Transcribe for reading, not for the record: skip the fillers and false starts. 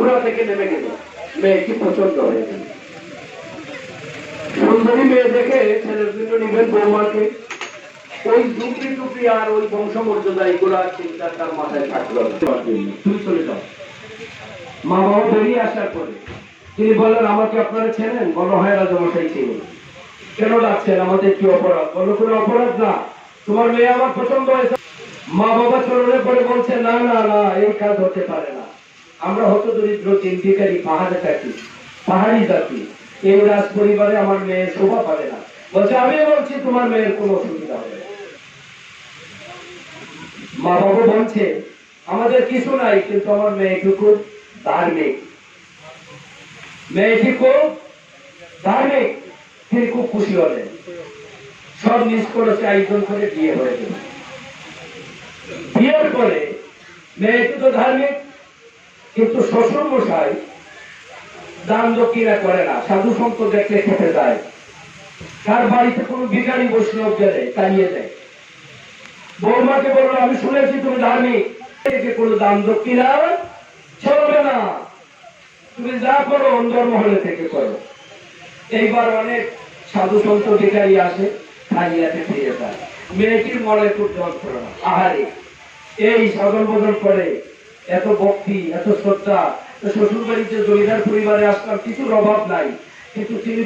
ঘোড়া থেকে নেমে গেল, মেয়েটি পছন্দ হয়ে গেল। সুন্দরী মেয়ে দেখে ছেলের জন্য নিবেন বৌমাকে, ওই টুকরি টুকরি আর ওই বংশমর্যাদা এগুলা চিন্তা তার মাথায় থাকলো। তুমি চলে যাও। মা বাবা বেরিয়ে আসার পরে তিনি বললেন, আমাকে আপনারা চেনেন? বলো, হ্যাঁ রাজামশাই চিনি। কেন ডাকছেন? আমাদের কি অপরাধ? বলো, কোনো অপরাধ না, তোমার মেয়ে আমার পছন্দ হয়েছে। মা বাবা চরণে পরে বলছে, না না না, এই কাজ হতে পারে না। আমরা হত দরিদ্র চিন্তিকারী পাহাড়ে থাকি, পাহাড়ি জাতি, এই রাজ পরিবারে আমার মেয়ে শোভা পাবে না। বলছে, আমি বলছি তোমার মেয়ের কোনো অসুবিধা হবে না। মা বাবা বলছে, আমাদের কিছু নাই, কিন্তু আমার মেয়েটি খুব ধার্মিক, মেয়েটি খুব ধার্মিক। তিনি খুব খুশি হলেন, সব নিজ খরচে আয়োজন করে বিয়ে হয়ে গেল। বিয়ের পরে মেয়েটি তো ধার্মিক, কিন্তু শ্বশুর মশাই দান দক্ষিণা করে না, সাধু সন্ত দেখলে খেতে যায়, তার বাড়িতে কোনো ভিখারি বৈষ্ণব গেলে তাড়িয়ে দেয়। বৌমাকে বললো, আমি শুনেছি তুমি ধার্মিক, কোনো দান দক্ষিণা চলবে না, তুমি যা করো অন্দর মহলে থেকে করো। এইবার অনেক সাধু সন্ত ভিখারি আসে, খাইয়াতে ফিরে যায়। মেয়েটির মনে খুব যন্ত্রণা, আহারে এই সাধন বদল করে, এত ভক্তি, এত শ্রদ্ধা, শ্বশুর বাড়িতে জমিদার পরিবারে আসলাম, কিছুর অভাব নাই, কিন্তু তিনি